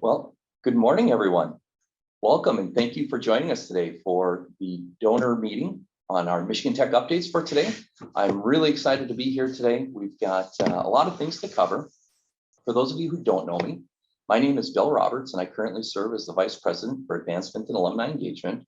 Well, good morning, everyone. Welcome and thank you for joining us today for the donor meeting on our Michigan Tech updates for today. I'm really excited to be here today. We've got a lot of things to cover. For those of you who don't know me, my name is Bill Roberts and I currently serve as the Vice President for Advancement and Alumni Engagement.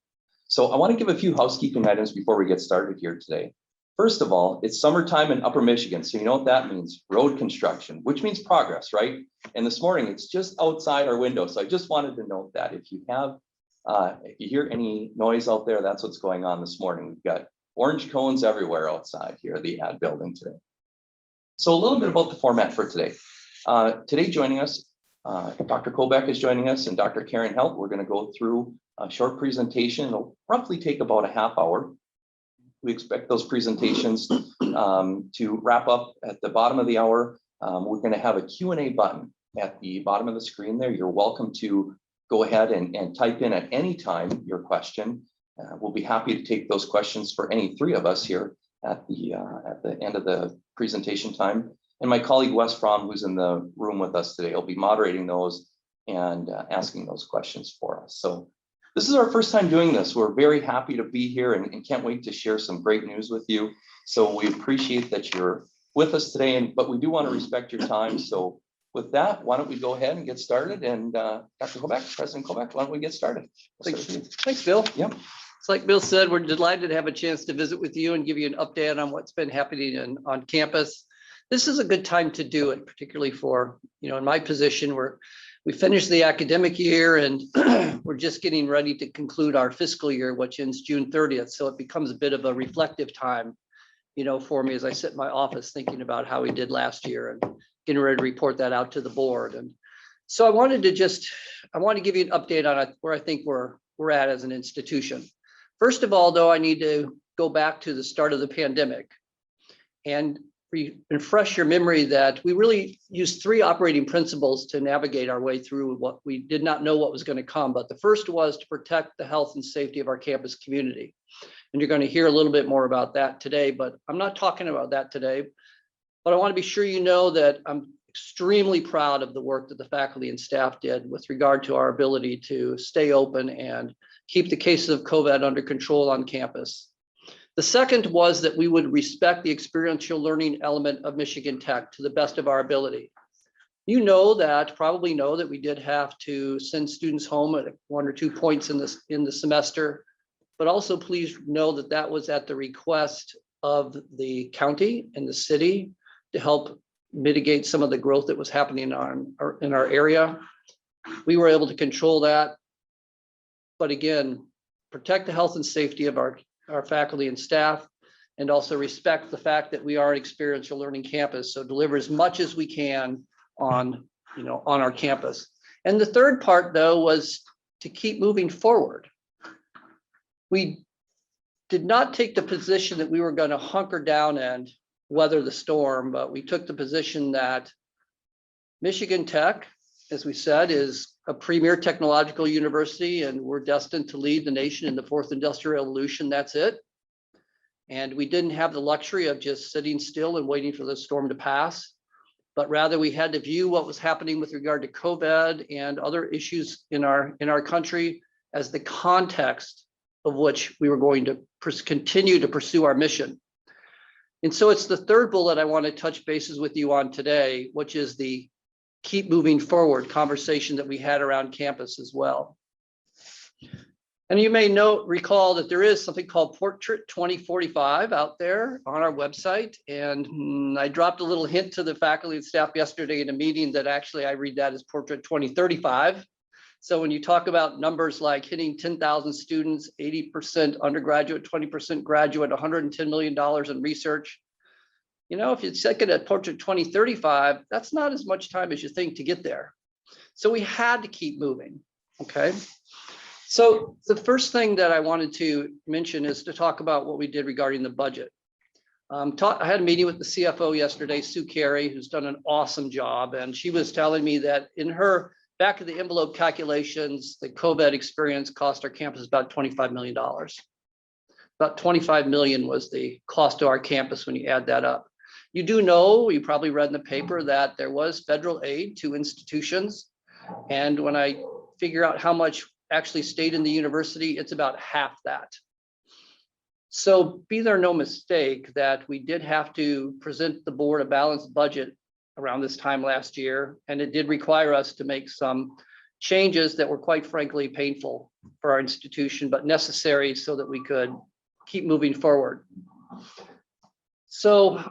So I want to give a few housekeeping items before we get started here today. First of all, it's summertime in Upper Michigan, so you know what that means, road construction, which means progress, right? And this morning, it's just outside our window, so I just wanted to note that if you hear any noise out there, that's what's going on this morning. We've got orange cones everywhere outside here at the ad building today. So a little bit about the format for today. Today joining us, Dr. Koubek is joining us and Dr. Caryn Heldt. We're going to go through a short presentation. It'll roughly take about a half hour. We expect those presentations to wrap up at the bottom of the hour. We're going to have a Q&A button at the bottom of the screen there. You're welcome to go ahead and type in at any time your question. We'll be happy to take those questions for any three of us here at the end of the presentation time. And my colleague Wes Fromm, who's in the room with us today, will be moderating those and asking those questions for us. So this is our first time doing this. We're very happy to be here and can't wait to share some great news with you. So we appreciate that you're with us today, but we do want to respect your time. So with that, why don't we go ahead and get started? And Dr. Koubek, President Koubek, why don't we get started? Thanks, Bill. Yep. It's like Bill said, we're delighted to have a chance to visit with you and give you an update on what's been happening on campus. This is a good time to do it, particularly for, in my position, we finished the academic year and we're just getting ready to conclude our fiscal year, which ends June 30th. So it becomes a bit of a reflective time, for me as I sit in my office thinking about how we did last year and getting ready to report that out to the board. And so I want to give you an update on where I think we're at as an institution. First of all, though, I need to go back to the start of the pandemic and refresh your memory that we really used three operating principles to navigate our way through what we did not know what was going to come. But the first was to protect the health and safety of our campus community. And you're going to hear a little bit more about that today, but I'm not talking about that today. But I want to be sure you know that I'm extremely proud of the work that the faculty and staff did with regard to our ability to stay open and keep the cases of COVID under control on campus. The second was that we would respect the experiential learning element of Michigan Tech to the best of our ability. You probably know that we did have to send students home at 1 or 2 points in the semester, but also please know that that was at the request of the county and the city to help mitigate some of the growth that was happening in our area. We were able to control that, but again, protect the health and safety of our faculty and staff, and also respect the fact that we are an experiential learning campus. So deliver as much as we can on our campus. And the third part, though, was to keep moving forward. We did not take the position that we were going to hunker down and weather the storm, but we took the position that Michigan Tech, as we said, is a premier technological university, and we're destined to lead the nation in the fourth industrial revolution. That's it. And we didn't have the luxury of just sitting still and waiting for the storm to pass, but rather we had to view what was happening with regard to COVID and other issues in our country as the context of which we were going to continue to pursue our mission. And so it's the third bullet I want to touch bases with you on today, which is the keep moving forward conversation that we had around campus as well. And you may recall that there is something called Portrait 2045 out there on our website. And I dropped a little hint to the faculty and staff yesterday in a meeting that actually I read that as Portrait 2035. So when you talk about numbers like hitting 10,000 students, 80% undergraduate, 20% graduate, $110 million in research, if you check it at Portrait 2035, that's not as much time as you think to get there. So we had to keep moving, okay? So the first thing that I wanted to mention is to talk about what we did regarding the budget. I had a meeting with the CFO yesterday, Sue Carey, who's done an awesome job. And she was telling me that in her back of the envelope calculations, the COVID experience cost our campus about $25 million. About 25 million was the cost to our campus when you add that up. You do know, you probably read in the paper that there was federal aid to institutions And when I figure out how much actually stayed in the university, it's about half that. So be there no mistake that we did have to present the board a balanced budget around this time last year. And it did require us to make some changes that were quite frankly painful for our institution, but necessary so that we could keep moving forward. So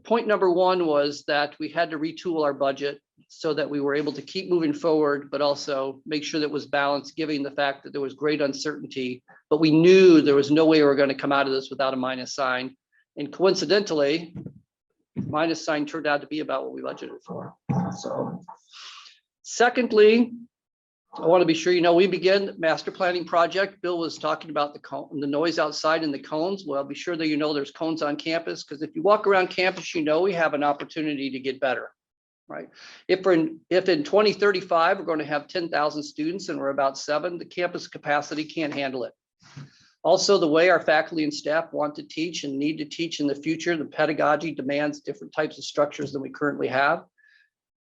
point number one was that we had to retool our budget so that we were able to keep moving forward, but also make sure that it was balanced, given the fact that there was great uncertainty, but we knew there was no way we were going to come out of this without a minus sign. And coincidentally, minus sign turned out to be about what we budgeted for. So secondly, I want to be sure you know, we began the master planning project. Bill was talking about the noise outside and the cones. Well, be sure that you know there's cones on campus, because if you walk around campus, you know we have an opportunity to get better, right? If in 2035 we're going to have 10,000 students and we're about 7, the campus capacity can't handle it. Also, the way our faculty and staff want to teach and need to teach in the future, the pedagogy demands different types of structures than we currently have.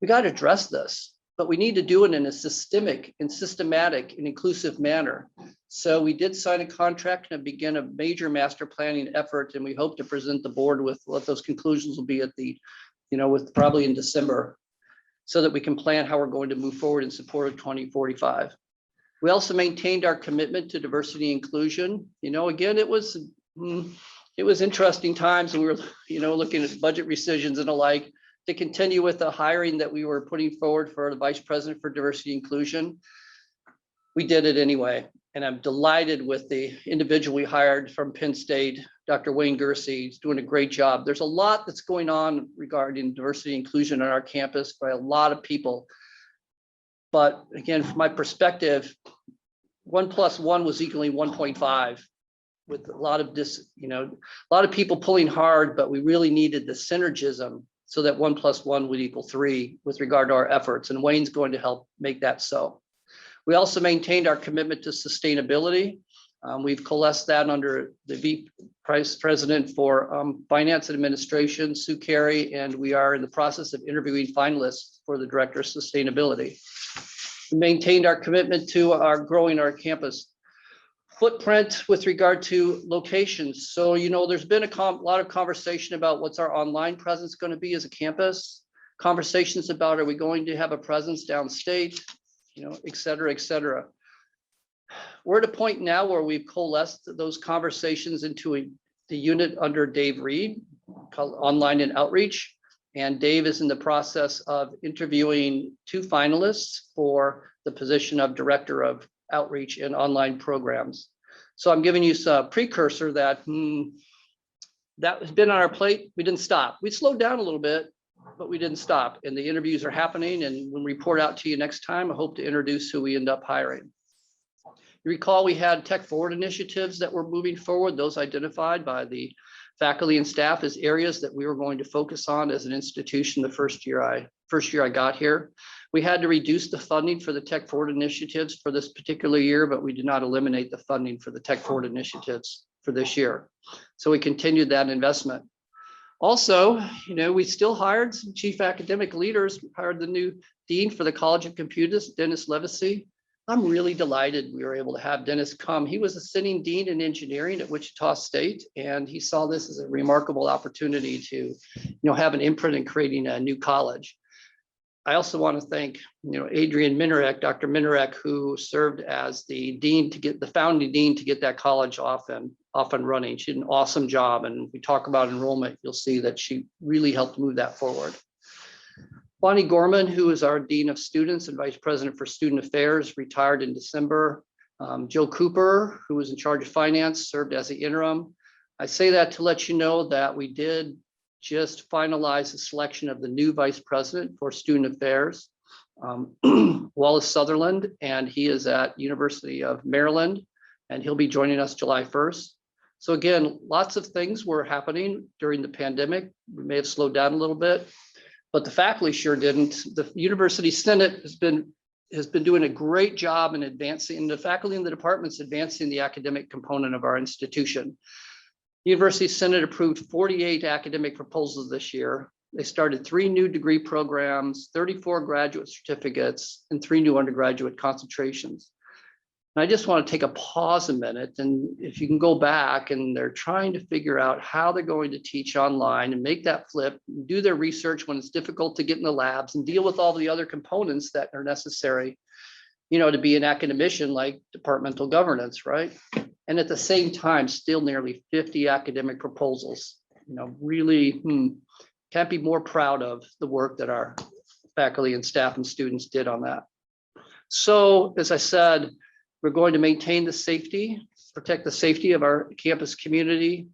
We got to address this, but we need to do it in a systemic and systematic and inclusive manner. So we did sign a contract and begin a major master planning effort, and we hope to present the board with what those conclusions will be at the, with probably in December, so that we can plan how we're going to move forward in support of 2045. We also maintained our commitment to diversity and inclusion. Again, it was interesting times, and we were, looking at budget rescissions and the like, to continue with the hiring that we were putting forward for the Vice President for Diversity and Inclusion. We did it anyway, and I'm delighted with the individual we hired from Penn State, Dr. Wayne Gersey. He's doing a great job. There's a lot that's going on regarding diversity and inclusion on our campus by a lot of people. But again, from my perspective, 1 + 1 was equaling 1.5, with a lot of people pulling hard, but we really needed the synergism so that 1 + 1 would equal 3 with regard to our efforts. And Wayne's going to help make that so. We also maintained our commitment to sustainability. We've coalesced that under the Vice President for Finance and Administration, Sue Carey, and we are in the process of interviewing finalists for the Director of Sustainability. We maintained our commitment to growing our campus footprint with regard to locations. So, there's been a lot of conversation about what's our online presence going to be as a campus, conversations about, are we going to have a presence downstate, et cetera, et cetera. We're at a point now where we've coalesced those conversations into the unit under Dave Reed called Online and Outreach. And Dave is in the process of interviewing 2 finalists for the position of Director of Outreach and Online Programs. So I'm giving you some precursor that that has been on our plate. We didn't stop. We slowed down a little bit, but we didn't stop. And the interviews are happening. And when we report out to you next time, I hope to introduce who we end up hiring. You recall we had Tech Forward initiatives that were moving forward, those identified by the faculty and staff as areas that we were going to focus on as an institution the first year I got here. We had to reduce the funding for the Tech Forward initiatives for this particular year, but we did not eliminate the funding for the Tech Forward initiatives for this year. So we continued that investment. Also, we still hired some chief academic leaders. We hired the new dean for the College of Computers, Dennis Levacy. I'm really delighted we were able to have Dennis come. He was a sitting dean in engineering at Wichita State, and he saw this as a remarkable opportunity to, have an imprint in creating a new college. I also want to thank, Adrian Minarek, Dr. Minarek, who served as the founding dean to get that college off and running. She did an awesome job, and if we talk about enrollment, you'll see that she really helped move that forward. Bonnie Gorman, who is our Dean of Students and Vice President for Student Affairs, retired in December. Joe Cooper, who was in charge of finance, served as the interim. I say that to let you know that we did just finalize the selection of the new Vice President for Student Affairs, Wallace Sutherland, and he is at University of Maryland, and he'll be joining us July 1st. So again, lots of things were happening during the pandemic. We may have slowed down a little bit, but the faculty sure didn't. The University Senate has been doing a great job in advancing, and the faculty and the departments advancing the academic component of our institution. The University Senate approved 48 academic proposals this year. They started 3 new degree programs, 34 graduate certificates, and 3 new undergraduate concentrations. And I just want to take a pause a minute. And if you can go back, and they're trying to figure out how they're going to teach online and make that flip, do their research when it's difficult to get in the labs, and deal with all the other components that are necessary, you know, to be an academician, like departmental governance, right? And at the same time, still nearly 50 academic proposals. You know, really can't be more proud of the work that our faculty and staff and students did on that. So, as I said, we're going to maintain the safety, protect the safety of our campus community.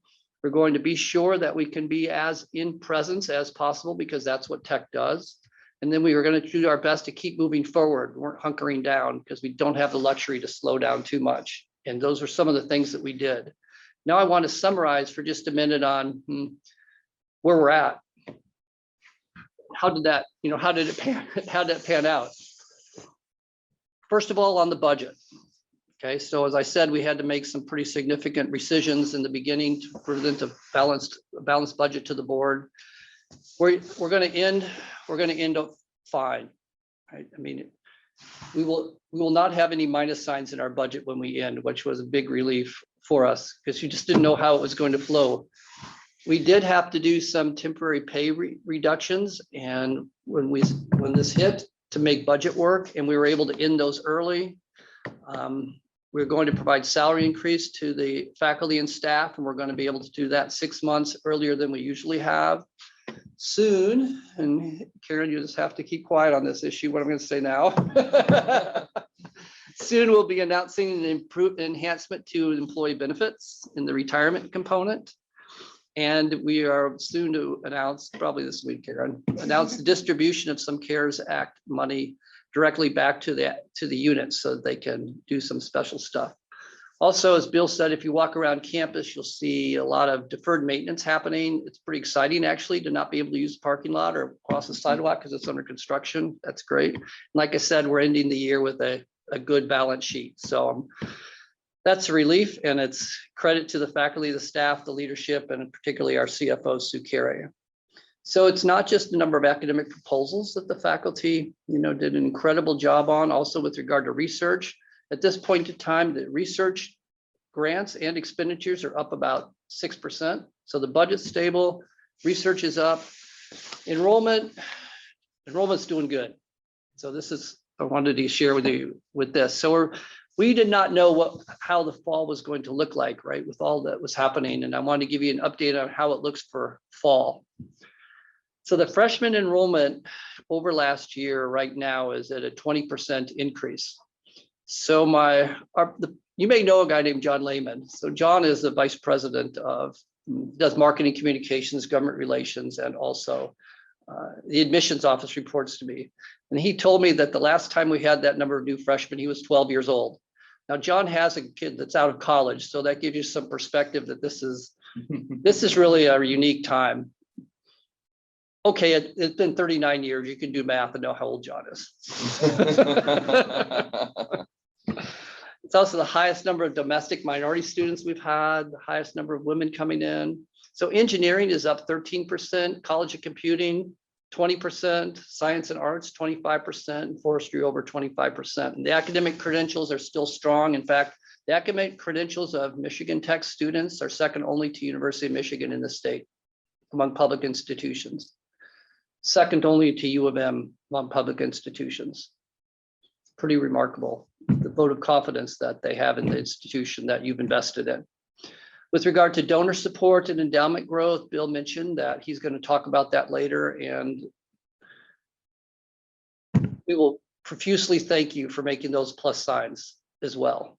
We're going to be sure that we can be as in presence as possible, because that's what Tech does. And then we are going to do our best to keep moving forward. We're hunkering down because we don't have the luxury to slow down too much. And those are some of the things that we did. Now I want to summarize for just a minute on where we're at. How did that, you know, how did it pan out? First of all, on the budget. Okay, so as I said, we had to make some pretty significant rescissions in the beginning to present a balanced budget to the board. We're going to end up fine. Right? I mean, we will not have any minus signs in our budget when we end, which was a big relief for us, because you just didn't know how it was going to flow. We did have to do some temporary pay reductions, and when this hit, to make budget work, and we were able to end those early. We're going to provide salary increase to the faculty and staff, and we're going to be able to do that 6 months earlier than we usually have. Soon, and Caryn, you just have to keep quiet on this issue, what I'm going to say now. Soon we'll be announcing an enhancement to employee benefits in the retirement component. And we are soon to announce, probably this week, Caryn, announce the distribution of some CARES Act money directly back to the units so that they can do some special stuff. Also, as Bill said, if you walk around campus, you'll see a lot of deferred maintenance happening. It's pretty exciting, actually, to not be able to use the parking lot or cross the sidewalk because it's under construction. That's great. And like I said, we're ending the year with a good balance sheet. So that's a relief, and it's credit to the faculty, the staff, the leadership, and particularly our CFO, Sue Carey. So it's not just the number of academic proposals that the faculty, you know, did an incredible job on, also with regard to research. At this point in time, the research grants and expenditures are up about 6%. So the budget's stable, research is up. Enrollment's doing good. So this is, I wanted to share with you with this. So we did not know how the fall was going to look like, right, with all that was happening. And I wanted to give you an update on how it looks for fall. So the freshman enrollment over last year right now is at a 20% increase. So you may know a guy named John Lehman. So John is the vice president does marketing communications, government relations, and also the admissions office reports to me. And he told me that the last time we had that number of new freshmen, he was 12 years old. Now, John has a kid that's out of college, so that gives you some perspective that this is really a unique time. Okay, it's been 39 years. You can do math and know how old John is. It's also the highest number of domestic minority students we've had, the highest number of women coming in. So engineering is up 13%, college of computing 20%, science and arts 25%, and forestry over 25%. And the academic credentials are still strong. In fact, the academic credentials of Michigan Tech students are second only to University of Michigan in the state among public institutions. Second only to U of M among public institutions. Pretty remarkable, the vote of confidence that they have in the institution that you've invested in. With regard to donor support and endowment growth, Bill mentioned that he's going to talk about that later, and we will profusely thank you for making those plus signs as well.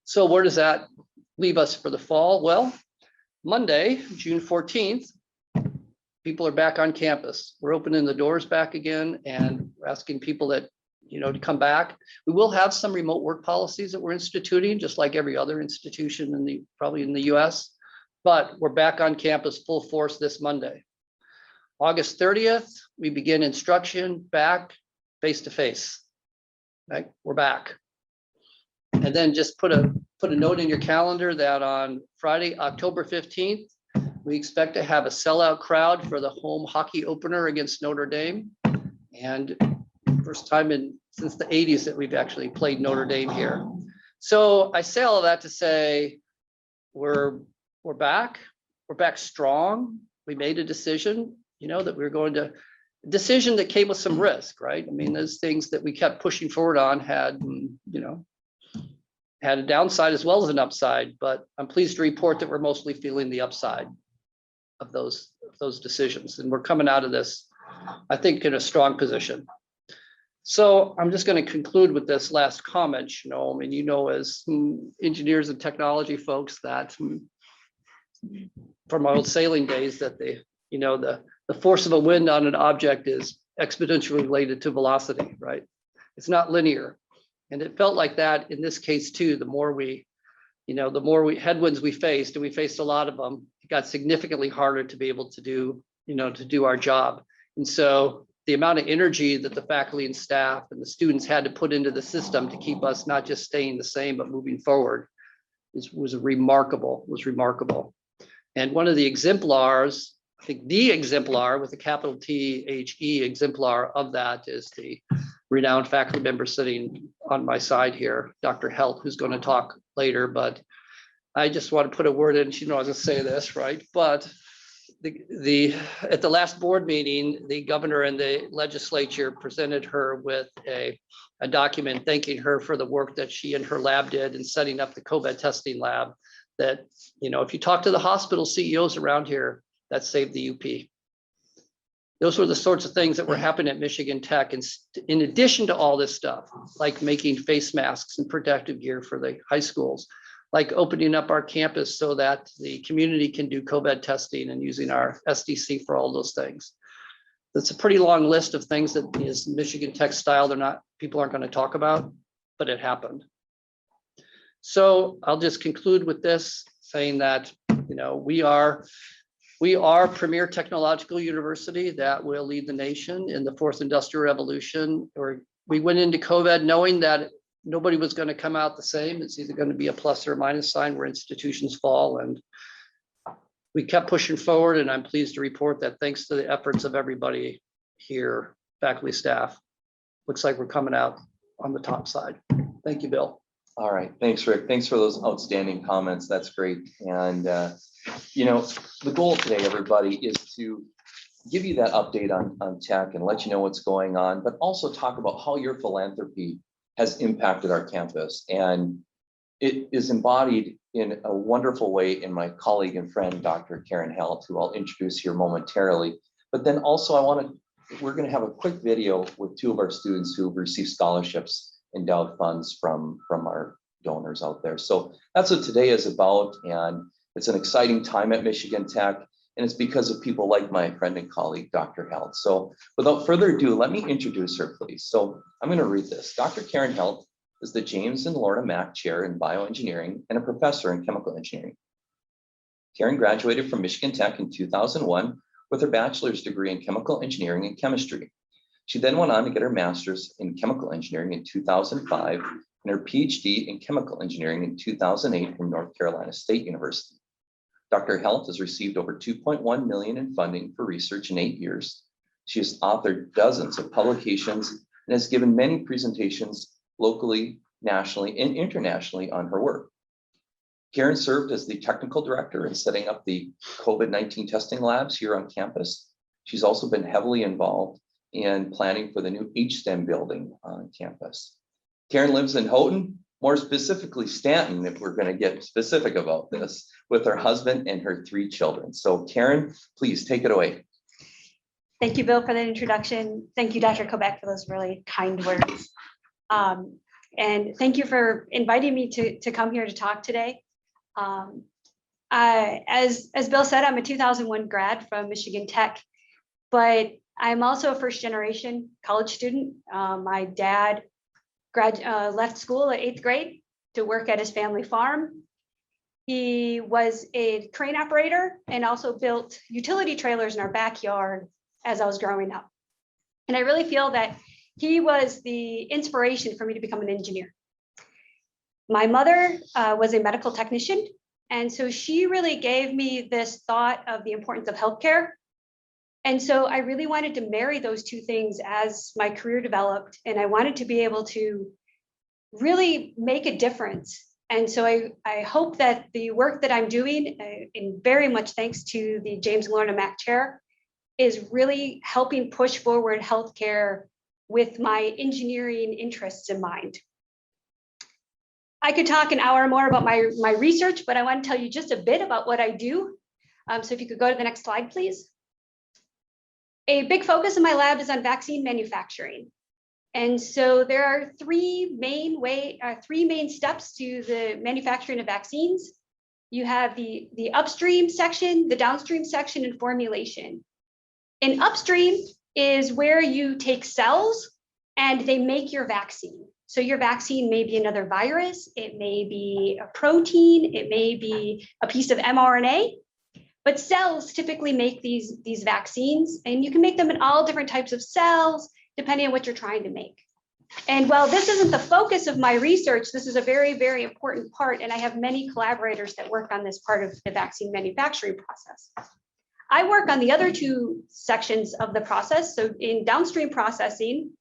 So where does that leave us for the fall? Well, Monday, June 14th, people are back on campus. We're opening the doors back again, and we're asking people that, you know, to come back. We will have some remote work policies that we're instituting, just like every other institution probably in the US, but we're back on campus full force this Monday. August 30th, we begin instruction back face-to-face. Right? We're back. And then just put a note in your calendar that on Friday, October 15th, We expect to have a sellout crowd for the home hockey opener against Notre Dame. And first time since the 80s that we've actually played Notre Dame here. So I say all of that to say we're back. We're back strong. We made a decision, that we were going to, decision that came with some risk, right? I mean, those things that we kept pushing forward on had a downside as well as an upside, but I'm pleased to report that we're mostly feeling the upside of those decisions. And we're coming out of this, I think, in a strong position. So I'm just going to conclude with this last comment, as engineers and technology folks that from my old sailing days that the force of a wind on an object is exponentially related to velocity, right? It's not linear. And it felt like that in this case too. The more headwinds we faced, and we faced a lot of them, it got significantly harder to be able to do our job. And so the amount of energy that the faculty and staff and the students had to put into the system to keep us not just staying the same, but moving forward was remarkable. And one of the exemplars, I think the exemplar with a capital THE exemplar of that is the renowned faculty member sitting on my side here, Dr. Heldt, who's going to talk later, but I just want to put a word in. She knows I was going to say this, right? But at the last board meeting, the governor and the legislature presented her with a document thanking her for the work that she and her lab did in setting up the COVID testing lab. That, if you talk to the hospital CEOs around here, that saved the UP. Those were the sorts of things that were happening at Michigan Tech. And in addition to all this stuff, like making face masks and protective gear for the high schools, like opening up our campus so that the community can do COVID testing and using our SDC for all those things. That's a pretty long list of things that is Michigan Tech style. People aren't going to talk about, but it happened. So I'll just conclude with this saying that, we are premier technological university that will lead the nation in the fourth industrial revolution. Or we went into COVID knowing that nobody was going to come out the same. It's either going to be a plus or a minus sign where institutions fall. And we kept pushing forward. And I'm pleased to report that thanks to the efforts of everybody here, faculty, staff, looks like we're coming out on the top side. Thank you, Bill. All right. Thanks, Rick. Thanks for those outstanding comments. That's great. And, the goal today, everybody, is to give you that update on tech and let you know what's going on, but also talk about how your philanthropy has impacted our campus. And it is embodied in a wonderful way in my colleague and friend, Dr. Caryn Heldt, who I'll introduce here momentarily. But then also we're going to have a quick video with two of our students who've received scholarships, endowed funds from our donors out there. So that's what today is about. And it's an exciting time at Michigan Tech. And it's because of people like my friend and colleague, Dr. Heldt. So without further ado, let me introduce her, please. So I'm going to read this. Dr. Caryn Heldt is the James and Lorna Mack Chair in Bioengineering and a professor in Chemical Engineering. Caryn graduated from Michigan Tech in 2001 with her bachelor's degree in Chemical Engineering and Chemistry. She then went on to get her master's in Chemical Engineering in 2005 and her PhD in Chemical Engineering in 2008 from North Carolina State University. Dr. Heldt has received over $2.1 million in funding for research in 8 years. She has authored dozens of publications and has given many presentations locally, nationally, and internationally on her work. Caryn served as the technical director in setting up the COVID-19 testing labs here on campus. She's also been heavily involved in planning for the new HSTEM building on campus. Caryn lives in Houghton, more specifically Stanton, if we're going to get specific about this, with her husband and her 3 children. So Caryn, please take it away. Thank you, Bill, for that introduction. Thank you, Dr. Koubek, for those really kind words. And thank you for inviting me to come here to talk today. As Bill said, I'm a 2001 grad from Michigan Tech, but I'm also a first generation college student. My dad left school at 8th grade to work at his family farm. He was a crane operator and also built utility trailers in our backyard as I was growing up. And I really feel that he was the inspiration for me to become an engineer. My mother was a medical technician. And so she really gave me this thought of the importance of healthcare. And so I really wanted to marry those two things as my career developed. And I wanted to be able to really make a difference. And so I hope that the work that I'm doing, and very much thanks to the James and Lorna Mack Chair, is really helping push forward healthcare with my engineering interests in mind. I could talk an hour more about my research, but I want to tell you just a bit about what I do. So if you could go to the next slide, please. A big focus in my lab is on vaccine manufacturing. And so there are three main steps to the manufacturing of vaccines. You have the upstream section, the downstream section, and formulation. And upstream is where you take cells and they make your vaccine. So your vaccine may be another virus, it may be a protein, it may be a piece of mRNA, but cells typically make these vaccines, and you can make them in all different types of cells, depending on what you're trying to make. And while this isn't the focus of my research, this is a very, very important part, and I have many collaborators that work on this part of the vaccine manufacturing process. I work on the other two sections of the process. So in downstream processing,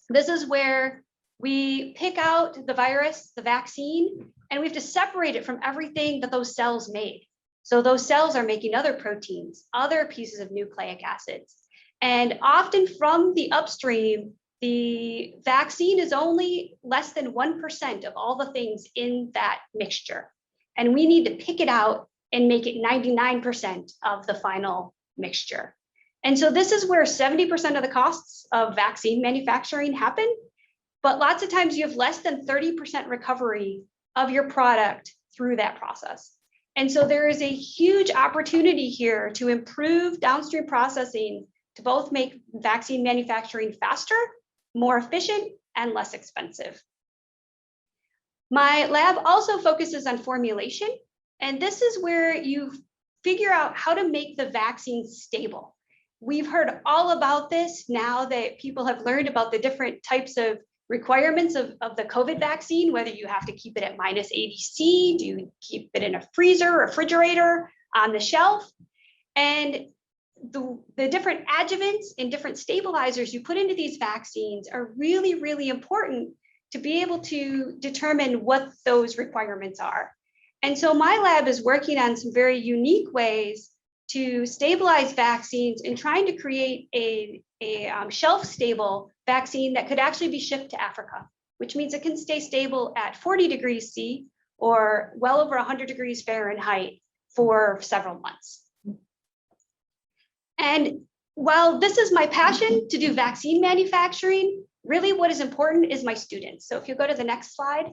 this is where we pick out the virus, the vaccine, and we have to separate it from everything that those cells made. So those cells are making other proteins, other pieces of nucleic acids. And often from the upstream, the vaccine is only less than 1% of all the things in that mixture. And we need to pick it out and make it 99% of the final mixture. And so this is where 70% of the costs of vaccine manufacturing happen. But lots of times you have less than 30% recovery of your product through that process. And so there is a huge opportunity here to improve downstream processing to both make vaccine manufacturing faster, more efficient, and less expensive. My lab also focuses on formulation, and this is where you figure out how to make the vaccine stable. We've heard all about this now that people have learned about the different types of requirements of the COVID vaccine, whether you have to keep it at -80°C, do you keep it in a freezer, refrigerator, on the shelf? And the different adjuvants and different stabilizers you put into these vaccines are really, really important to be able to determine what those requirements are. And so my lab is working on some very unique ways to stabilize vaccines and trying to create a shelf-stable vaccine that could actually be shipped to Africa, which means it can stay stable at 40°C or well over 100°F for several months. And while this is my passion to do vaccine manufacturing, really what is important is my students. So if you go to the next slide,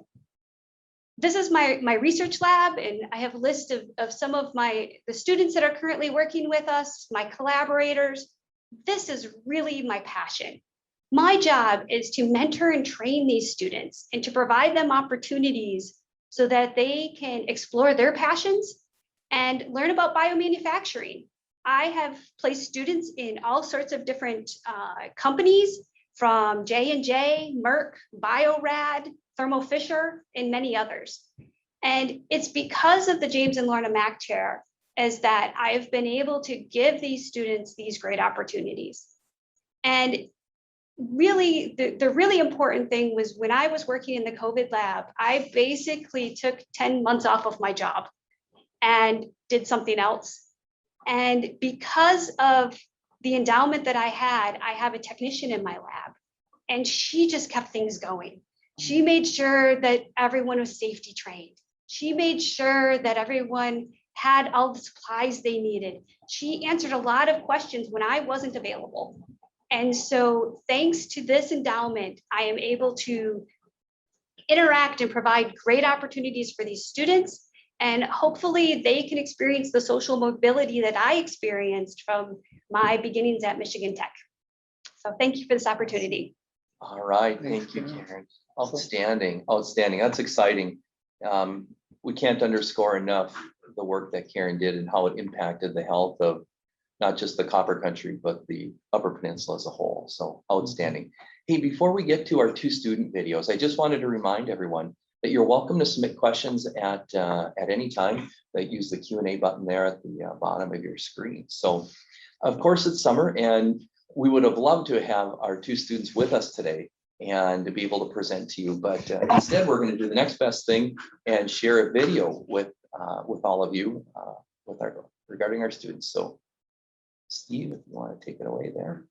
this is my research lab, and I have a list of some of the students that are currently working with us, my collaborators. This is really my passion. My job is to mentor and train these students and to provide them opportunities so that they can explore their passions and learn about biomanufacturing. I have placed students in all sorts of different companies, from J&J, Merck, Biorad, Thermo Fisher, and many others. And it's because of the James and Lorna Mack Chair is that I've been able to give these students these great opportunities. And really, the really important thing was when I was working in the COVID lab, I basically took 10 months off of my job and did something else. And because of the endowment that I have a technician in my lab, and she just kept things going. She made sure that everyone was safety trained. She made sure that everyone had all the supplies they needed. She answered a lot of questions when I wasn't available. And so thanks to this endowment, I am able to interact and provide great opportunities for these students. And hopefully they can experience the social mobility that I experienced from my beginnings at Michigan Tech. So thank you for this opportunity. All right, thank you, Caryn. Outstanding, outstanding. That's exciting. We can't underscore enough the work that Caryn did and how it impacted the health of not just the Copper Country, but the Upper Peninsula as a whole. So outstanding. Hey, before we get to our 2 student videos, I just wanted to remind everyone, that you're welcome to submit questions at any time. That use the Q&A button there at the bottom of your screen. So, of course, it's summer, and we would have loved to have our two students with us today and to be able to present to you. But instead, we're going to do the next best thing and share a video with all of you regarding our students. So, Steve, if you want to take it away there.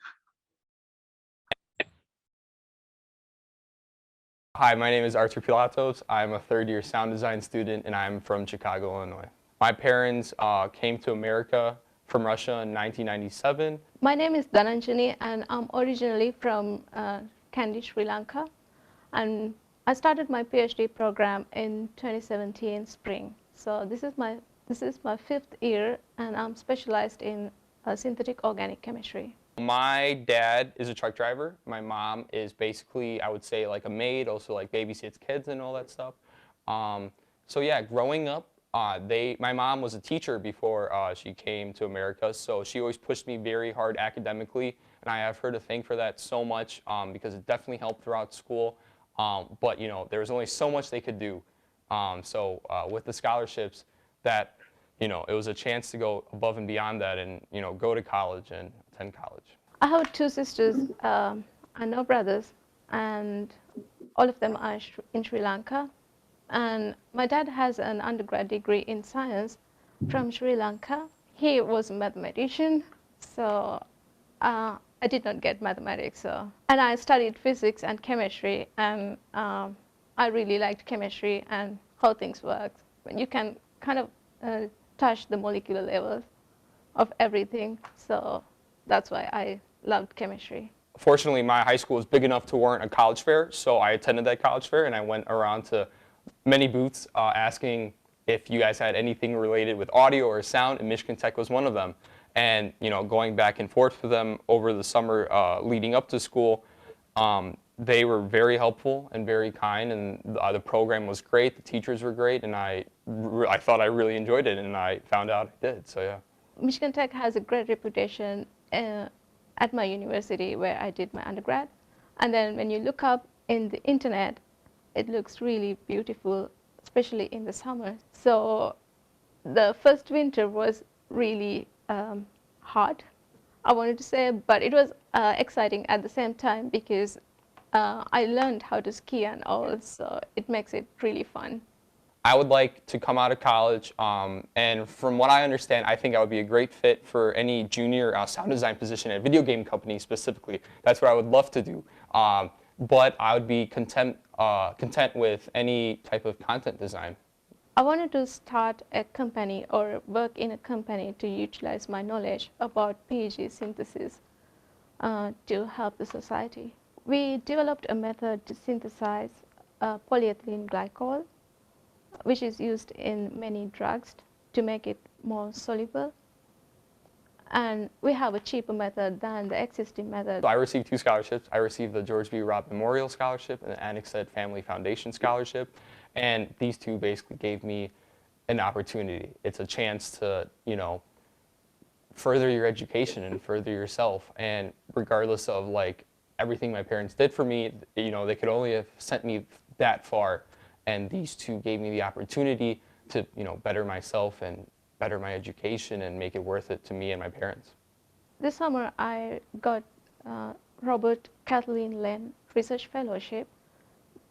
Hi, my name is Artur Pilatos. I'm a third-year sound design student, and I'm from Chicago, Illinois. My parents came to America from Russia in 1997. My name is Dhananjani, and I'm originally from Kandy, Sri Lanka. And I started my PhD program in 2017 spring. So this is my 5th year, and I'm specialized in synthetic organic chemistry. My dad is a truck driver. My mom is basically, I would say, like a maid, also like babysits kids and all that stuff. So yeah, growing up, my mom was a teacher before she came to America, so she always pushed me very hard academically, and I have her to thank for that so much because it definitely helped throughout school. But you know, there was only so much they could do. So with the scholarships, that it was a chance to go above and beyond that, and go to college and attend college. I have 2 sisters and no brothers, and all of them are in Sri Lanka. And my dad has an undergrad degree in science from Sri Lanka. He was a mathematician, so I did not get mathematics. And I studied physics and chemistry, and I really liked chemistry and how things work. When you can kind of touch the molecular levels of everything, so that's why I loved chemistry. Fortunately, my high school was big enough to warrant a college fair, so I attended that college fair, and I went around to many booths asking if you guys had anything related with audio or sound, and Michigan Tech was one of them. And going back and forth with them over the summer leading up to school, they were very helpful and very kind, and the program was great, the teachers were great, and I thought I really enjoyed it, and I found out I did, so yeah. Michigan Tech has a great reputation at my university where I did my undergrad. And then when you look up in the internet, it looks really beautiful, especially in the summer. So the first winter was really hard, I wanted to say, but it was exciting at the same time because I learned how to ski and all, so it makes it really fun. I would like to come out of college, and from what I understand, I think I would be a great fit for any junior sound design position at a video game company specifically. That's what I would love to do. But I would be content with any type of content design. I wanted to start a company or work in a company to utilize my knowledge about PEG synthesis to help the society. We developed a method to synthesize polyethylene glycol, which is used in many drugs to make it more soluble. And we have a cheaper method than the existing method. I received 2 scholarships. I received the George B. Robb Memorial Scholarship and the Annexed Family Foundation Scholarship. And these 2 basically gave me an opportunity. It's a chance to, further your education and further yourself. And regardless of everything my parents did for me, they could only have sent me that far. And these 2 gave me the opportunity to, better myself and better my education and make it worth it to me and my parents. This summer, I got Robert Kathleen Lane Research Fellowship.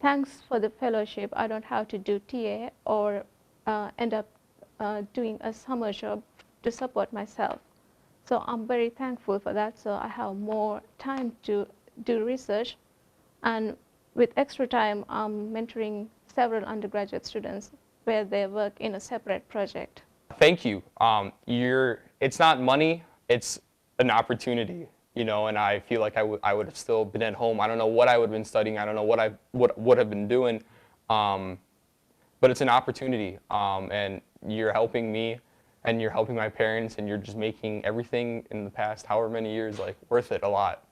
Thanks for the fellowship, I don't have to do TA or end up doing a summer job to support myself. So I'm very thankful for that. So I have more time to do research. And with extra time, I'm mentoring several undergraduate students where they work in a separate project. Thank you. It's not money, it's an opportunity, and I feel like I would have still been at home. I don't know what I would have been studying. I don't know what I would have been doing, but it's an opportunity, and you're helping me, and you're helping my parents, and you're just making everything in the past however many years worth it a lot.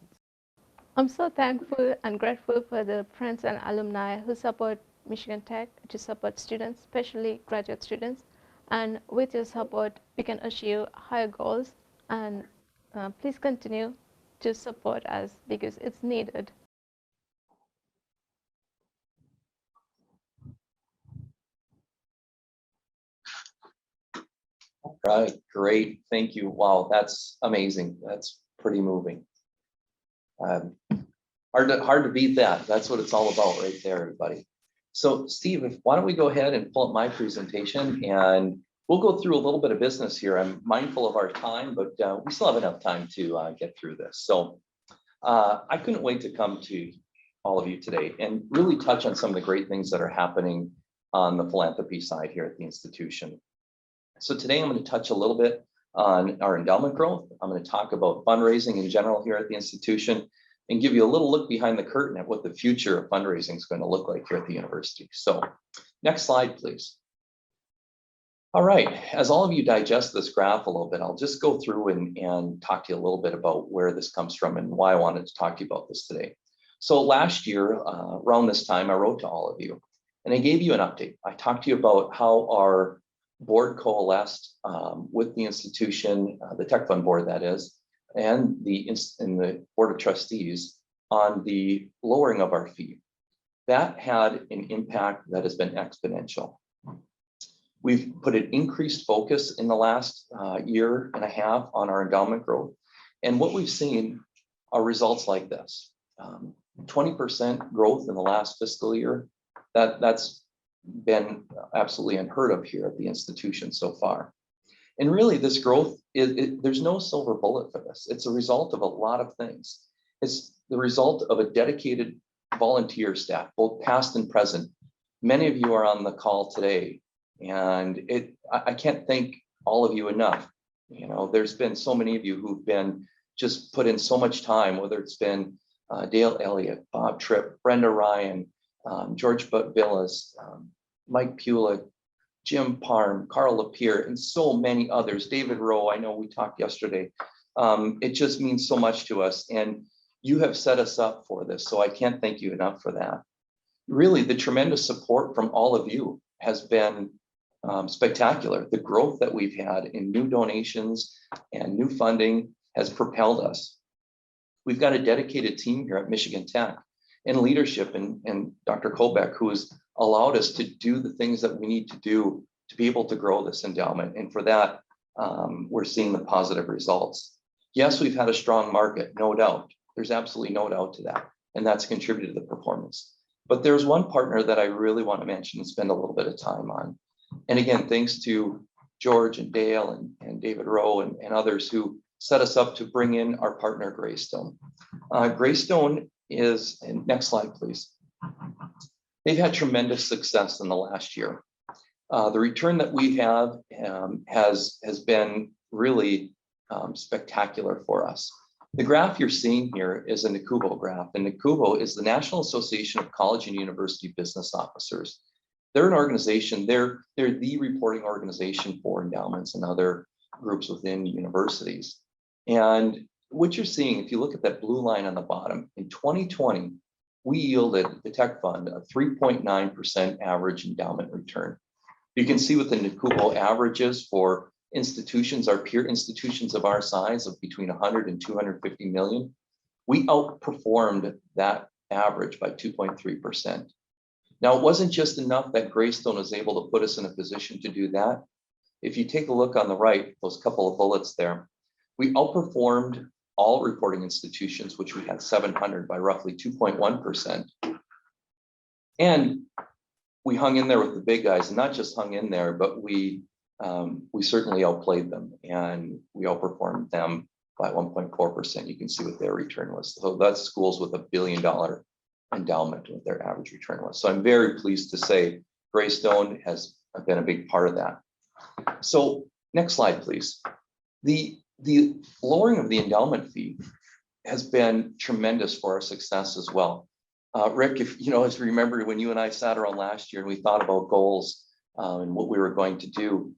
I'm so thankful and grateful for the friends and alumni who support Michigan Tech to support students, especially graduate students. And with your support, we can achieve higher goals. And please continue to support us because it's needed. Right, great, thank you. Wow, that's amazing. That's pretty moving. Hard to beat that. That's what it's all about right there, everybody. So Steve, why don't we go ahead and pull up my presentation and we'll go through a little bit of business here. I'm mindful of our time, but we still have enough time to get through this. So I couldn't wait to come to all of you today and really touch on some of the great things that are happening on the philanthropy side here at the institution. So today I'm going to touch a little bit on our endowment growth. I'm going to talk about fundraising in general here at the institution and give you a little look behind the curtain at what the future of fundraising is going to look like here at the university. So next slide, please. All right, as all of you digest this graph a little bit, I'll just go through and talk to you a little bit about where this comes from and why I wanted to talk to you about this today. So last year, around this time, I wrote to all of you and I gave you an update. I talked to you about how our board coalesced with the institution, the Tech Fund board that is, and the board of trustees on the lowering of our fee. That had an impact that has been exponential. We've put an increased focus in the last year and a half on our endowment growth. And what we've seen are results like this. 20% growth in the last fiscal year. That's been absolutely unheard of here at the institution so far. And really this growth, there's no silver bullet for this. It's a result of a lot of things. It's the result of a dedicated volunteer staff, both past and present. Many of you are on the call today, and I can't thank all of you enough. You know, there's been so many of you who've been just put in so much time, whether it's been Dale Elliott, Bob Tripp, Brenda Ryan, George Villas, Mike Pulick, Jim Parm, Carl Lapierre, and so many others. David Rowe, I know we talked yesterday. It just means so much to us, and you have set us up for this, so I can't thank you enough for that. Really, the tremendous support from all of you has been spectacular. The growth that we've had in new donations and new funding has propelled us. We've got a dedicated team here at Michigan Tech and leadership and Dr. Koubek, who has allowed us to do the things that we need to do to be able to grow this endowment. And for that, we're seeing the positive results. Yes, we've had a strong market, no doubt. There's absolutely no doubt to that. And that's contributed to the performance. But there's one partner that I really want to mention and spend a little bit of time on. And again, thanks to George and Dale and David Rowe and others who set us up to bring in our partner, Greystone. Greystone is, and next slide, please. They've had tremendous success in the last year. The return that we have has been really spectacular for us. The graph you're seeing here is a NACUBO graph, and NACUBO is the National Association of College and University Business Officers. They're an organization, they're the reporting organization for endowments and other groups within universities. And what you're seeing, if you look at that blue line on the bottom, in 2020, we yielded the Tech Fund a 3.9% average endowment return. You can see what the NACUBO averages for institutions, our peer institutions of our size of between 100 and 250 million. We outperformed that average by 2.3%. Now, it wasn't just enough that Greystone was able to put us in a position to do that. If you take a look on the right, those couple of bullets there, we outperformed all reporting institutions, which we had 700 by roughly 2.1%. And we hung in there with the big guys, and not just hung in there, but we certainly outplayed them, and we outperformed them by 1.4%. You can see what their return was. So that's schools with $1 billion endowment, what their average return was. So I'm very pleased to say Greystone has been a big part of that. So next slide, please. The lowering of the endowment fee has been tremendous for our success as well. Rick, if you know, as you remember when you and I sat around last year and we thought about goals and what we were going to do,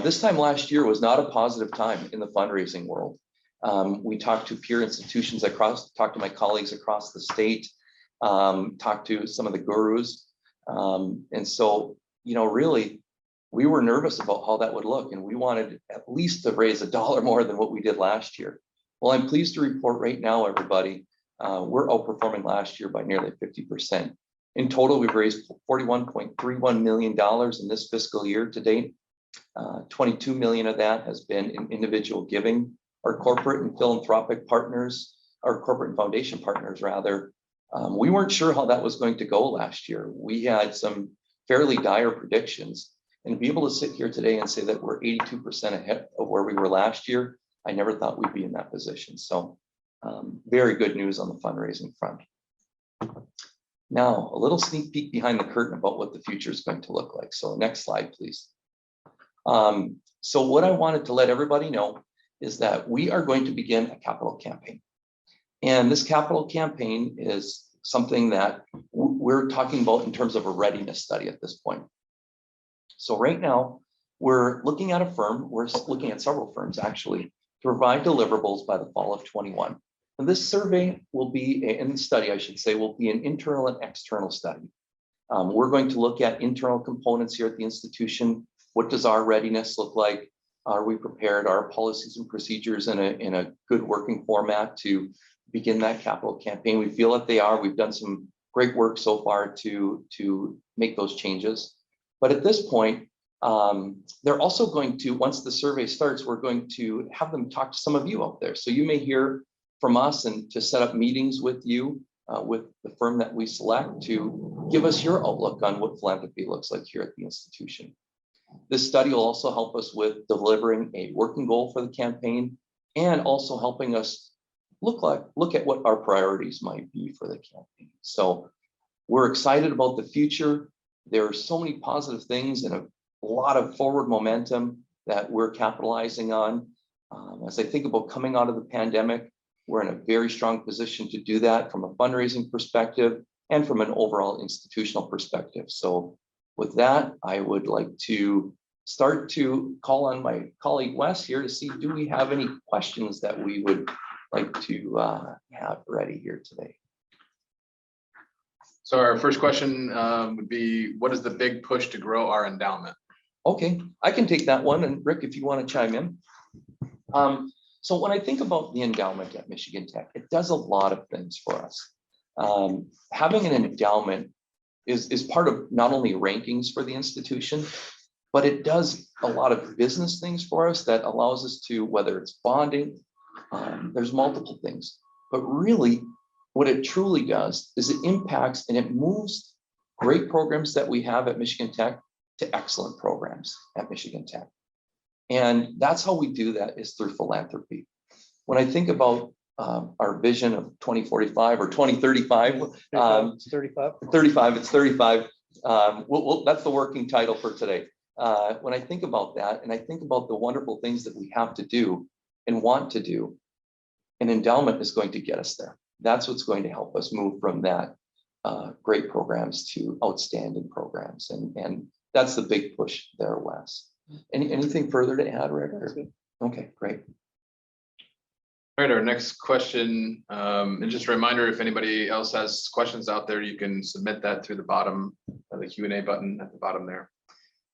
this time last year was not a positive time in the fundraising world. We talked to peer institutions across, talked to my colleagues across the state, talked to some of the gurus. And so, you know, really, we were nervous about how that would look, and we wanted at least to raise $1 more than what we did last year. Well, I'm pleased to report right now, everybody, we're outperforming last year by nearly 50%. In total, we've raised $41.31 million in this fiscal year to date. 22 million of that has been in individual giving. Our corporate and philanthropic partners, our corporate and foundation partners rather, we weren't sure how that was going to go last year. We had some fairly dire predictions, and to be able to sit here today and say that we're 82% ahead of where we were last year, I never thought we'd be in that position. So very good news on the fundraising front. Now, a little sneak peek behind the curtain about what the future is going to look like. So next slide, please. So what I wanted to let everybody know is that we are going to begin a capital campaign. And this capital campaign is something that we're talking about in terms of a readiness study at this point. So right now, we're looking at a firm, we're looking at several firms actually, to provide deliverables by the fall of 21. And this survey will be, in the study, I should say, will be an internal and external study. We're going to look at internal components here at the institution. What does our readiness look like? Are we prepared? Are our policies and procedures in a good working format to begin that capital campaign? We feel that they are. We've done some great work so far to make those changes. But at this point, they're also going to, once the survey starts, we're going to have them talk to some of you out there. So you may hear from us and to set up meetings with you, with the firm that we select, to give us your outlook on what philanthropy looks like here at the institution. This study will also help us with delivering a working goal for the campaign and also helping us look at what our priorities might be for the campaign. So we're excited about the future. There are so many positive things and a lot of forward momentum that we're capitalizing on. As I think about coming out of the pandemic, we're in a very strong position to do that from a fundraising perspective and from an overall institutional perspective. So with that, I would like to start to call on my colleague Wes here to see, do we have any questions that we would like to have ready here today? So our first question would be, what is the big push to grow our endowment? Okay, I can take that one. And Rick, if you want to chime in. So when I think about the endowment at Michigan Tech, it does a lot of things for us. Having an endowment is part of not only rankings for the institution, but it does a lot of business things for us that allows us to, whether it's bonding, there's multiple things, but really what it truly does is it impacts and it moves great programs that we have at Michigan Tech to excellent programs at Michigan Tech. And that's how we do that, is through philanthropy. When I think about our vision of 2045 or 2035, It's 35. 35, it's 35. That's the working title for today. When I think about that, and I think about the wonderful things that we have to do and want to do, an endowment is going to get us there. That's what's going to help us move from that great programs to outstanding programs. And that's the big push there, Wes. Anything further to add, Rick? Okay, great. All right, our next question, and just a reminder, if anybody else has questions out there, you can submit that through the bottom of the Q&A button at the bottom there.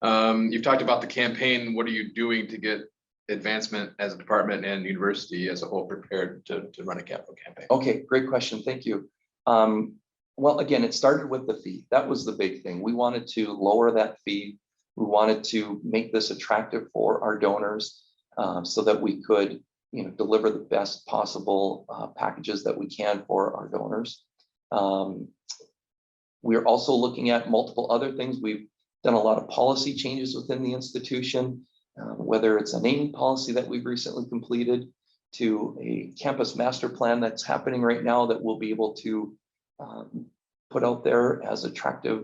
You've talked about the campaign. What are you doing to get advancement as a department and university as a whole prepared to run a capital campaign? Okay, great question. Thank you. Well, again, it started with the fee. That was the big thing. We wanted to lower that fee. We wanted to make this attractive for our donors so that we could, deliver the best possible packages that we can for our donors. We're also looking at multiple other things. We've done a lot of policy changes within the institution, whether it's a naming policy that we've recently completed to a campus master plan that's happening right now that we'll be able to put out there as attractive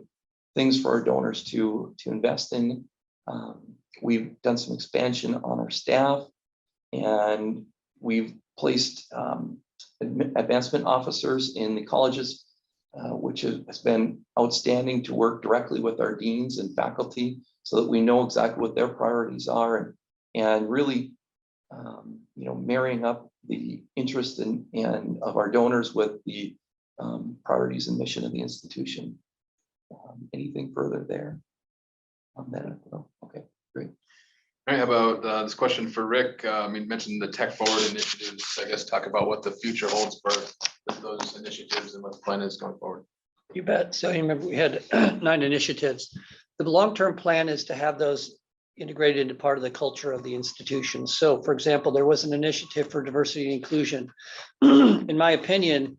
things for our donors to invest in. We've done some expansion on our staff, and we've placed advancement officers in the colleges, which has been outstanding to work directly with our deans and faculty so that we know exactly what their priorities are and really, marrying up the interest and of our donors with the priorities and mission of the institution. Anything further there on that? No? Okay, great. All right, how about this question for Rick? You mentioned the Tech Forward initiatives. I guess talk about what the future holds for those initiatives and what the plan is going forward. You bet. So you remember we had 9 initiatives. The long-term plan is to have those integrated into part of the culture of the institution. So for example, there was an initiative for diversity and inclusion. In my opinion,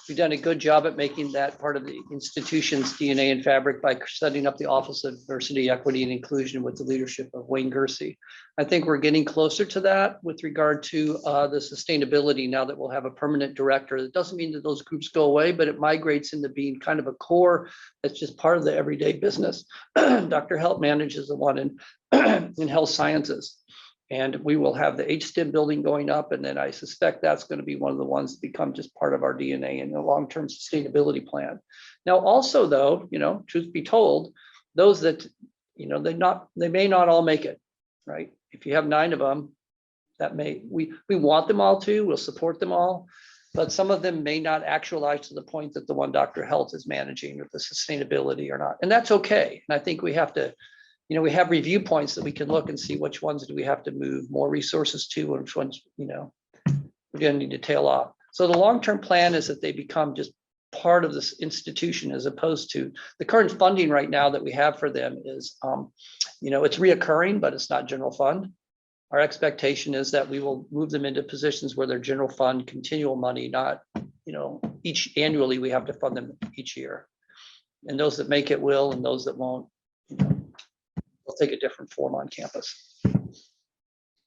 we've done a good job at making that part of the institution's DNA and fabric by setting up the Office of Diversity, Equity, and Inclusion with the leadership of Wayne Gersey. I think we're getting closer to that with regard to the sustainability now that we'll have a permanent director. That doesn't mean that those groups go away, but it migrates into being kind of a core that's just part of the everyday business. Dr. Heldt manages the one in health sciences. And we will have the HSTIM building going up. And then I suspect that's going to be one of the ones that become just part of our DNA and the long-term sustainability plan. Now, also, though, truth be told, those that, they may not all make it, right? If you have 9 of them, we want them all to, we'll support them all, but some of them may not actualize to the point that the one Dr. Heldt is managing with the sustainability or not. And that's okay. And I think we have to, we have review points that we can look and see which ones do we have to move more resources to, and which ones, we're going to need to tail off. So the long-term plan is that they become just part of this institution, as opposed to the current funding right now that we have for them is, it's reoccurring, but it's not general fund. Our expectation is that we will move them into positions where they're general fund, continual money, not, each annually we have to fund them each year. And those that make it will, and those that won't, they'll take a different form on campus. All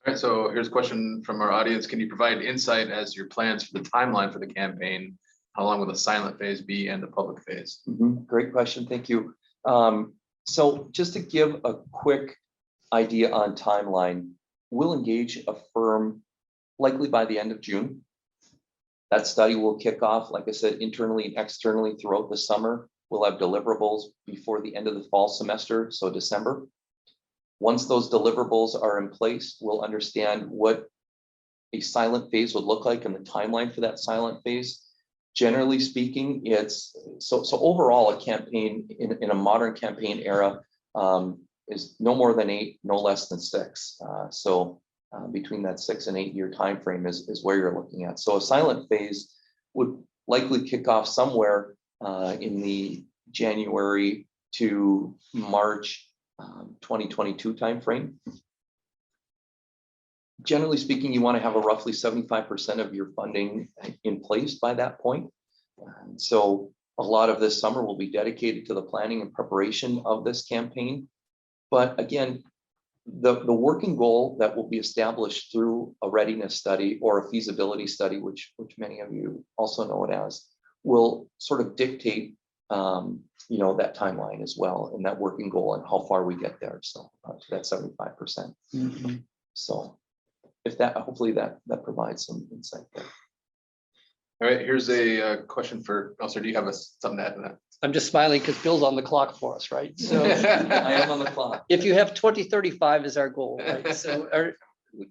right, so here's a question from our audience. Can you provide insight as to your plans for the timeline for the campaign? How long will the silent phase be and the public phase? Great question, thank you. So just to give a quick idea on timeline, we'll engage a firm likely by the end of June. That study will kick off, like I said, internally and externally throughout the summer. We'll have deliverables before the end of the fall semester, so December. Once those deliverables are in place, we'll understand what a silent phase would look like and the timeline for that silent phase. Generally speaking, it's so overall a campaign in a modern campaign era is no more than 8, no less than 6. Between that 6 and 8 year time frame is where you're looking at. So a silent phase would likely kick off somewhere in the January to March 2022 timeframe. Generally speaking, you want to have a roughly 75% of your funding in place by that point. And so a lot of this summer will be dedicated to the planning and preparation of this campaign. But again, the working goal that will be established through a readiness study or a feasibility study, which many of you also know it as, will sort of dictate that timeline as well, and that working goal and how far we get there. So to that 75%. So if that, hopefully that provides some insight there. All right, here's a question for, sir, do you have something to add to that? I'm just smiling because Bill's on the clock for us, right? So I am on the clock. if you have 2035 is our goal, right? So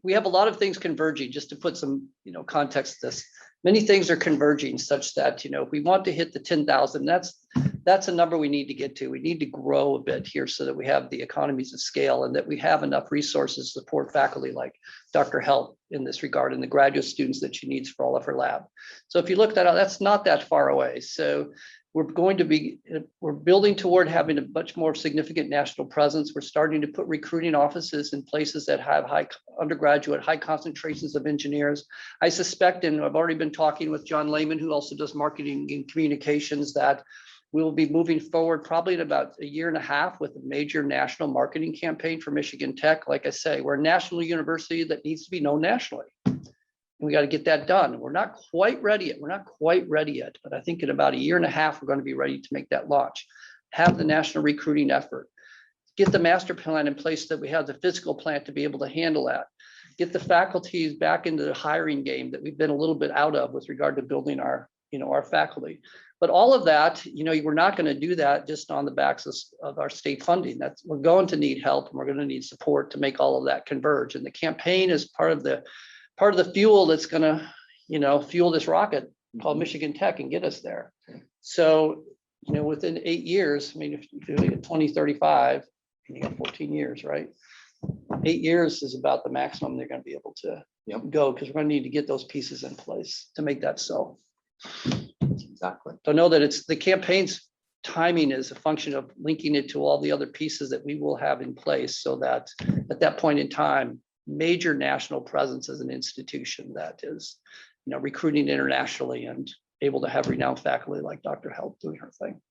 we have a lot of things converging. Just to put some, context to this, many things are converging such that, if we want to hit the 10,000, that's a number we need to get to. We need to grow a bit here so that we have the economies of scale and that we have enough resources to support faculty like Dr. Heldt in this regard and the graduate students that she needs for all of her lab. So if you look that up, that's not that far away. So we're building toward having a much more significant national presence. We're starting to put recruiting offices in places that have high concentrations of engineers. I suspect, and I've already been talking with John Lehman, who also does marketing and communications, that we will be moving forward probably in about 1.5 years with a major national marketing campaign for Michigan Tech. Like I say, we're a national university that needs to be known nationally. We got to get that done. We're not quite ready yet. But I think in about 1.5 years, we're going to be ready to make that launch. Have the national recruiting effort. Get the master plan in place so that we have the physical plan to be able to handle that. Get the faculties back into the hiring game that we've been a little bit out of with regard to building our faculty. But all of that, we're not going to do that just on the backs of our state funding. We're going to need help, and we're going to need support to make all of that converge. And the campaign is part of the fuel that's going to, fuel this rocket called Michigan Tech and get us there. So, within 8 years, if you look at 2035, you got 14 years, right? 8 years is about the maximum they're going to be able to go, because we're going to need to get those pieces in place to make that so. Exactly. So know that the campaign's timing is a function of linking it to all the other pieces that we will have in place so that at that point in time, major national presence as an institution that is, recruiting internationally and able to have renowned faculty like Dr. Heldt doing her thing.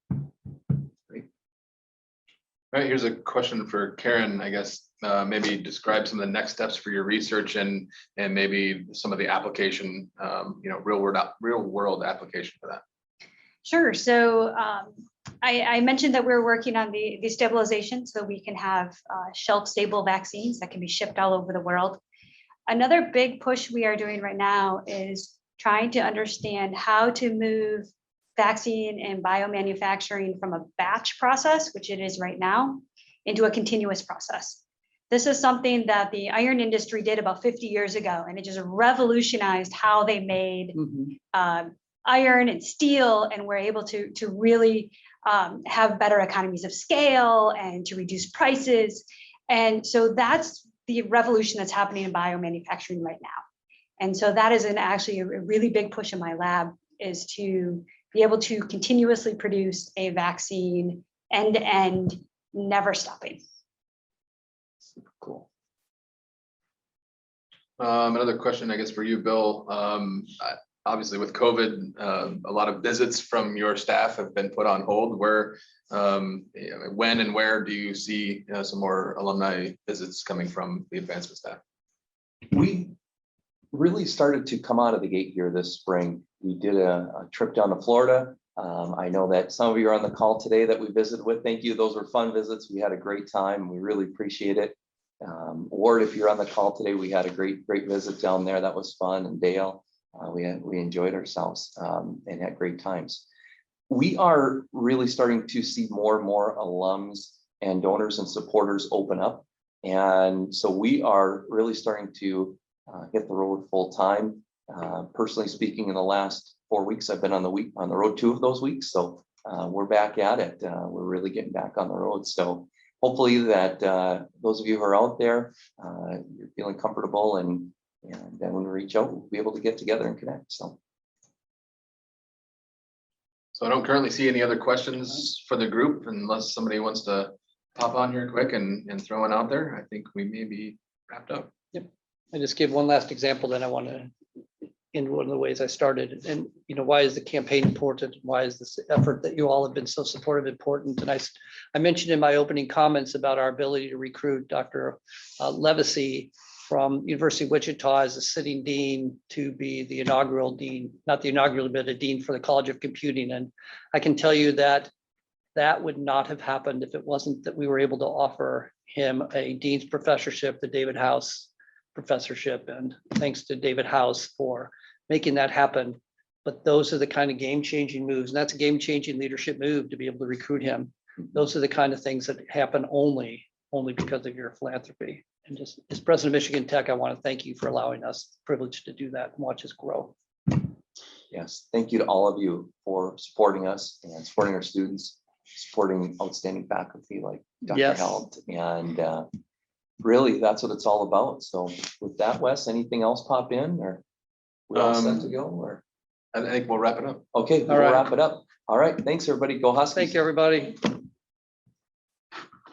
All right, here's a question for Caryn, I guess. Maybe describe some of the next steps for your research and maybe some of the application, real world application for that. Sure. So I mentioned that we're working on the stabilization so we can have shelf stable vaccines that can be shipped all over the world. Another big push we are doing right now is trying to understand how to move vaccine and biomanufacturing from a batch process, which it is right now, into a continuous process. This is something that the iron industry did about 50 years ago, and it just revolutionized how they made iron and steel, and were able to really have better economies of scale and to reduce prices. And so that's the revolution that's happening in biomanufacturing right now. And so that is actually a really big push in my lab, is to be able to continuously produce a vaccine end to end, never stopping. Super cool. Another question, I guess, for you, Bill. Obviously, with COVID, a lot of visits from your staff have been put on hold. Where, when and where do you see some more alumni visits coming from the advancement staff? We really started to come out of the gate here this spring. We did a trip down to Florida. I know that some of you are on the call today that we visited with. Thank you. Those were fun visits. We had a great time. We really appreciate it. Ward, if you're on the call today, we had a great visit down there. That was fun. And Dale, we enjoyed ourselves and had great times. We are really starting to see more and more alums and donors and supporters open up. And so we are really starting to hit the road full time. Personally speaking, in the last 4 weeks, I've been on the road 2 of those weeks. So we're back at it. We're really getting back on the road. So hopefully that those of you who are out there, you're feeling comfortable, and then when we reach out, we'll be able to get together and connect. So I don't currently see any other questions for the group, unless somebody wants to pop on here quick and throw one out there. I think we may be wrapped up. Yep. I just give one last example, then I want to end one of the ways I started. And why is the campaign important? Why is this effort that you all have been so supportive important? And I mentioned in my opening comments about our ability to recruit Dr. Levacy from University of Wichita as a sitting dean to be the inaugural dean, not the inaugural, but a dean for the College of Computing. And I can tell you that that would not have happened if it wasn't that we were able to offer him a dean's professorship, the David House professorship. And thanks to David House for making that happen. But those are the kind of game-changing moves. And that's a game-changing leadership move to be able to recruit him. Those are the kind of things that happen only because of your philanthropy. And just as president of Michigan Tech, I want to thank you for allowing us the privilege to do that and watch us grow. yes, thank you to all of you for supporting us and supporting our students, supporting outstanding faculty like Dr. Yes. Heldt. And really, that's what it's all about. So with that, Wes, anything else pop in, or we all set to go? Or I think we'll wrap it up. okay, we'll right. wrap it up. All right, thanks everybody. Go Huskies. Thank you, everybody.